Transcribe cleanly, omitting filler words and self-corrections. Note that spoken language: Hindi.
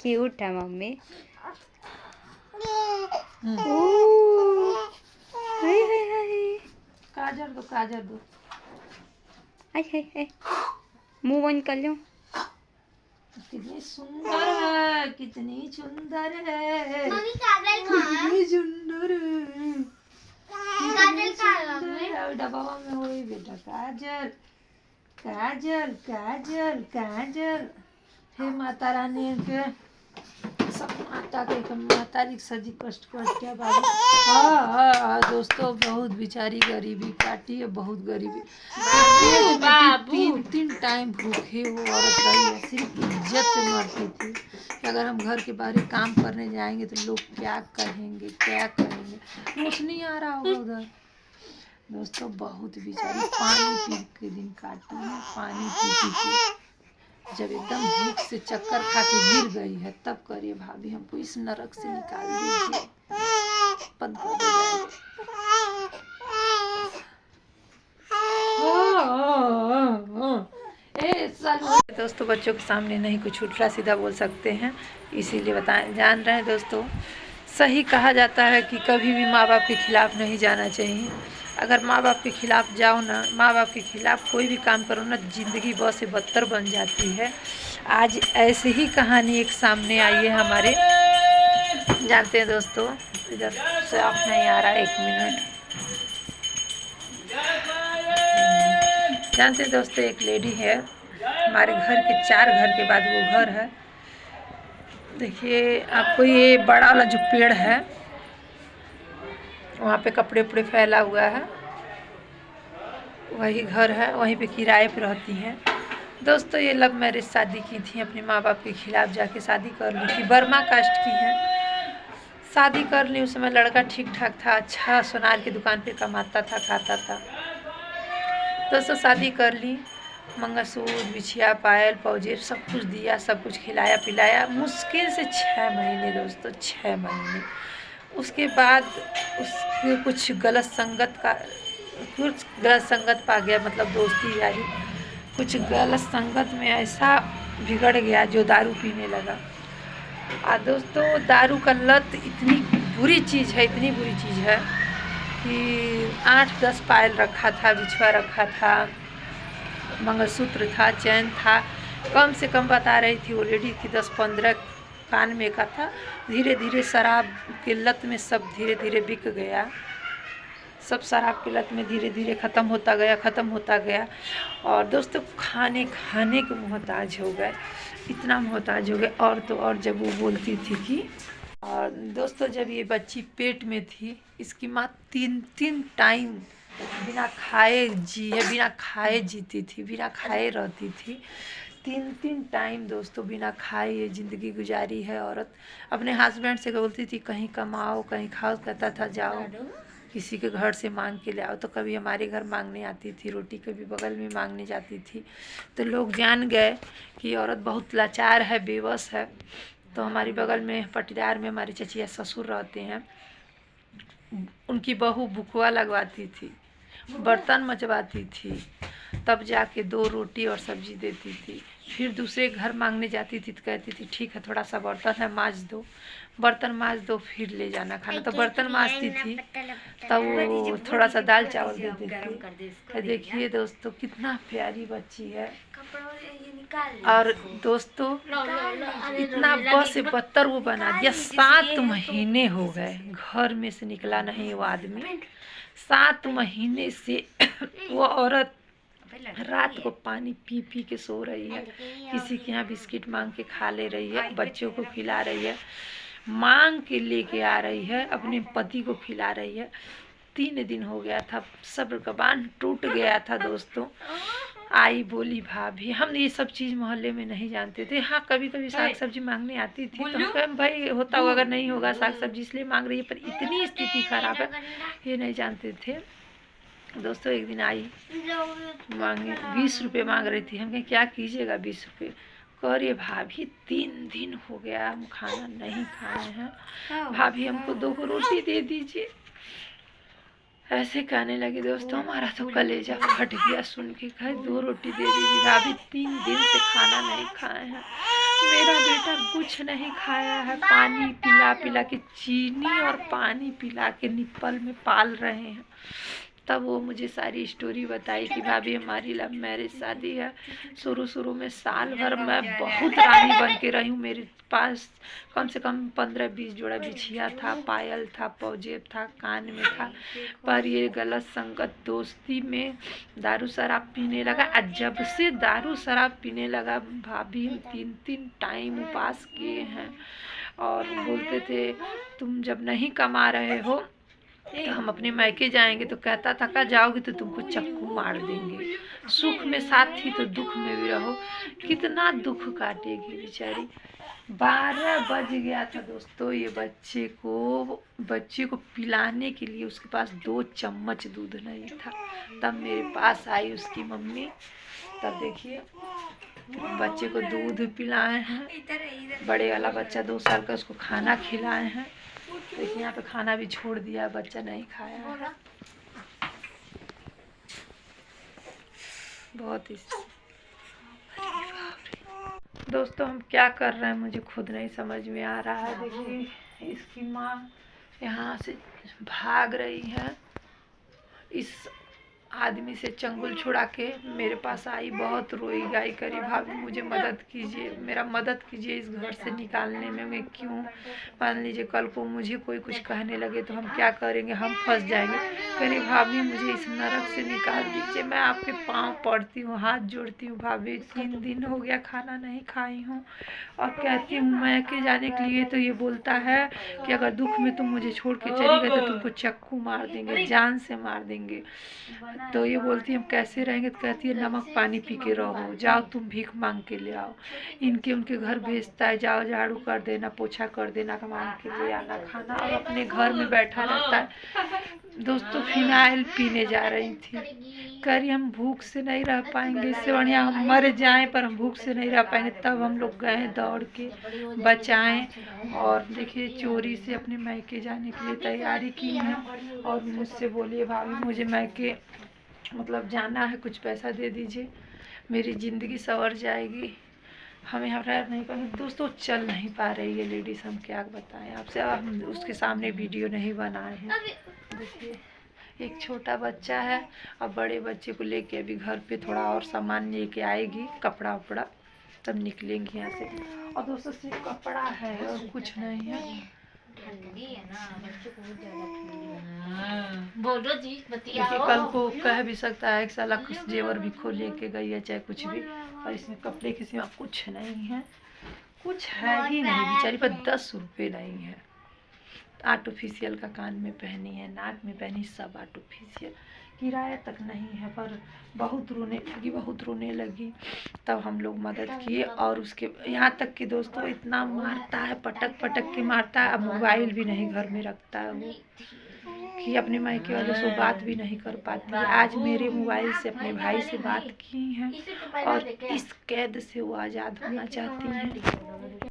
क्यूट है मम्मी। काजल दो, काजल दो। मुंह बंद कर लो। कितनी सुंदर है, कितनी सुंदर है, मम्मी काजल कहाँ है? कितनी सुंदर है, काजल कहाँ है? डब्बा में हुई बेटा। काजल काजल काजल काजल। हे माता रानी के सब माता के माता जी सजी कष्ट कष्ट है बाबू। हाँ दोस्तों, बहुत बेचारी गरीबी काटी है, बहुत गरीबी। तीन टाइम भूखे वो औरत रही है, सिर्फ इज्जत पे मरती थी कि अगर हम घर के बाहर काम करने जाएंगे तो लोग क्या कहेंगे, क्या कहेंगे। रोशनी आ रहा होगा उधर। दोस्तों बहुत बेचारी पानी पी के दिन काटी है, पानी पी के। जब एकदम भूख से चक्कर खा के गिर गई है तब करिए भाभी हमको इस नरक से निकाल दीजिए। बंद कर दो। दोस्तों बच्चों के सामने नहीं कुछ उल्टा सीधा बोल सकते हैं, इसीलिए बताएं। जान रहे हैं दोस्तों, सही कहा जाता है कि कभी भी माँ बाप के खिलाफ नहीं जाना चाहिए। अगर माँ बाप के खिलाफ जाओ ना, माँ बाप के खिलाफ कोई भी काम करो ना, ज़िंदगी बहुत से बदतर बन जाती है। आज ऐसे ही कहानी एक सामने आई है हमारे। जानते हैं दोस्तों, इधर से आप नहीं आ रहा, 1 मिनट। जानते हैं दोस्तों, एक लेडी है हमारे घर के 4 घर के बाद वो घर है। देखिए आपको, ये बड़ा वाला जो पेड़ है वहाँ पे कपड़े उपड़े फैला हुआ है, वही घर है, वहीं पे किराए पे रहती हैं। दोस्तों ये लव मैरिज शादी की थी, अपने माँ बाप के खिलाफ जाके शादी कर ली थी। बर्मा कास्ट की है, शादी कर ली। उस समय लड़का ठीक ठाक था, अच्छा सोनार की दुकान पे कमाता था, खाता था। दोस्तों शादी कर ली, मंगलसूत्र, बिछिया, पायल, पौजेब सब कुछ दिया, सब कुछ खिलाया पिलाया। मुश्किल से 6 महीने दोस्तों, 6 महीने। उसके बाद उसके कुछ गलत संगत पा गया, मतलब दोस्ती यारी कुछ गलत संगत में ऐसा बिगड़ गया जो दारू पीने लगा। दोस्तों दारू का लत इतनी बुरी चीज़ है, इतनी बुरी चीज़ है कि 8-10 पायल रखा था, बिछुआ रखा था, मंगलसूत्र था, चैन था, कम से कम बता रही थी वो लेडी की 10-15 कान में का था। धीरे धीरे शराब की लत में सब धीरे धीरे बिक गया, सब शराब की लत में धीरे धीरे ख़त्म होता गया। और दोस्तों खाने के मोहताज हो गए, इतना मोहताज हो गए। और तो और जब वो बोलती थी कि, और दोस्तों जब ये बच्ची पेट में थी, इसकी माँ 3 टाइम बिना खाए जीती थी, बिना खाए रहती थी। 3 टाइम दोस्तों बिना खाए ये ज़िंदगी गुजारी है औरत। अपने हस्बैंड से बोलती थी कहीं कमाओ कहीं खाओ, कहता था जाओ किसी के घर से मांग के ले आओ। तो कभी हमारे घर मांगने आती थी रोटी, कभी बगल में मांगने जाती थी। तो लोग जान गए कि औरत बहुत लाचार है, बेबस है। तो हमारी बगल में पटीदार में हमारी चचिया ससुर रहते हैं, उनकी बहू बुकवा लगवाती थी, बर्तन मचवाती थी, तब जाके 2 रोटी और सब्जी देती थी। फिर दूसरे घर मांगने जाती थी तो कहती थी ठीक है थोड़ा सा बर्तन है बर्तन मांज दो फिर ले जाना खाना। तो बर्तन मांजती थी तब वो थोड़ा सा दाल चावल देती थी। देखिए दोस्तों कितना प्यारी बच्ची है। और दोस्तों इतना बस से बदतर वो बना दिया। 7 महीने हो गए घर में से निकला नहीं वो आदमी। 7 महीने से वो औरत रात को पानी पी पी के सो रही है, किसी के यहाँ बिस्किट मांग के खा ले रही है, बच्चों को खिला रही है, मांग के लेके आ रही है, अपने पति को खिला रही है। 3 दिन हो गया था, सब्र का बांध टूट गया था दोस्तों। आई बोली भाभी, हम ये सब चीज़ मोहल्ले में नहीं जानते थे। हाँ कभी कभी साग सब्जी मांगने आती थी तो हम कहे भाई होता होगा, अगर नहीं होगा साग सब्जी इसलिए मांग रही है, पर इतनी स्थिति खराब है ये नहीं जानते थे। दोस्तों एक दिन आई मांगे 20 रुपये मांग रही थी। हम कहें क्या कीजिएगा 20 रुपये। कह रही भाभी 3 दिन हो गया हम खाना नहीं खाए हैं, भाभी हमको 2 रोटी दे दीजिए। ऐसे कहने लगे दोस्तों, हमारा तो कलेजा फट गया सुन के। कहे 2 रोटी दे दीजिए भाभी, 3 दिन से खाना नहीं खाए हैं। मेरा बेटा कुछ नहीं खाया है, पानी पिला पिला के, चीनी और पानी पिला के निप्पल में पाल रहे हैं। तब वो मुझे सारी स्टोरी बताई कि भाभी हमारी लव मैरिज शादी है। शुरू में साल भर मैं बहुत रानी बन के रही हूँ। मेरे पास कम से कम 15-20 जोड़ा बिछिया था, पायल था, पौजेब था, कान में था। पर ये गलत संगत दोस्ती में दारू शराब पीने लगा। और जब से दारू शराब पीने लगा भाभी, हम 3-3 टाइम उपवास किए हैं। और बोलते थे तुम जब नहीं कमा रहे हो तो हम अपने मायके जाएंगे, तो कहता था का जाओगे तो तुमको चक्कू मार देंगे। सुख में साथ थी तो दुख में भी रहो। कितना दुख काटेगी बेचारी। 12 बज गया था दोस्तों। ये बच्चे को पिलाने के लिए उसके पास 2 चम्मच दूध नहीं था। तब मेरे पास आई उसकी मम्मी। तब देखिए बच्चे को दूध पिलाए हैं। बड़े वाला बच्चा 2 साल का, उसको खाना खिलाए हैं। देखिए यहाँ पे खाना भी छोड़ दिया, बच्चा नहीं खाया है। बहुत ही दोस्तों हम क्या कर रहे हैं मुझे खुद नहीं समझ में आ रहा है। देखिए इसकी माँ यहाँ से भाग रही है। इस आदमी से चंगुल छुड़ा के मेरे पास आई, बहुत रोई गाई करी, भाभी मुझे मदद कीजिए, मेरा मदद कीजिए इस घर से निकालने में। मैं क्यों, मान लीजिए कल को मुझे कोई कुछ कहने लगे तो हम क्या करेंगे, हम फंस जाएंगे। कह भाभी मुझे इस नरक से निकाल दीजिए, मैं आपके पाँव पड़ती हूँ, हाथ जोड़ती हूँ भाभी। 3 दिन हो गया खाना नहीं खाई हूँ। और कहती हूँ मैं के जाने के लिए तो ये बोलता है कि अगर दुख में तुम मुझे छोड़ के चली गई तो तुमको चक्कू मार देंगे, जान से मार देंगे। तो ये बोलती है हम कैसे रहेंगे, तो कहती है नमक पानी पी के रहो, जाओ तुम भीख मांग के ले आओ। उनके घर भेजता है, जाओ झाड़ू कर देना, पोछा कर देना, मांग के ले आना खाना। और अपने घर में बैठा रहता है। दोस्तों फिनाइल पीने जा रही थी, कह रही हम भूख से नहीं रह पाएंगे, इससे बढ़िया हम मर जाएं, पर हम भूख से नहीं रह पाएंगे। तब हम लोग गए दौड़ के बचाएं। और देखिए चोरी से अपने मायके जाने के लिए तैयारी की है। और मुझसे बोलिए भाभी मुझे मायके मतलब जाना है, कुछ पैसा दे दीजिए, मेरी ज़िंदगी संवर जाएगी। हम यहाँ रह नहीं पाएंगे। दोस्तों चल नहीं पा रही है लेडीज़, हम क्या बताएं आपसे। अब हम उसके सामने वीडियो नहीं बनाए हैं। देखिए एक छोटा बच्चा है और बड़े बच्चे को लेके अभी घर पे थोड़ा और सामान लेके आएगी, कपड़ा वपड़ा, तब निकलेंगे यहाँ से। और दोस्तों सिर्फ कपड़ा है और कुछ नहीं है। बोलो जी देखिए कल को कह भी सकता है कि साला कुछ जेवर भी खो लेके गई है, चाहे कुछ भी। और इसमें कपड़े के सिवा कुछ नहीं है, कुछ है ही नहीं बेचारी पर 10 रुपये नहीं है। आर्टिफिशियल का कान में पहनी है, नाक में पहनी, सब आर्टिफिशियल, किराया तक नहीं है। पर बहुत रोने लगी। तब हम लोग मदद किए। और उसके यहाँ तक कि दोस्तों इतना मारता है, पटक पटक के मारता है। अब मोबाइल भी नहीं घर में रखता है वो, कि अपने मायके वालों से बात भी नहीं कर पाती है। आज मेरे मोबाइल से अपने भाई से बात की हैं और इस कैद से वो आज़ाद होना चाहती हैं।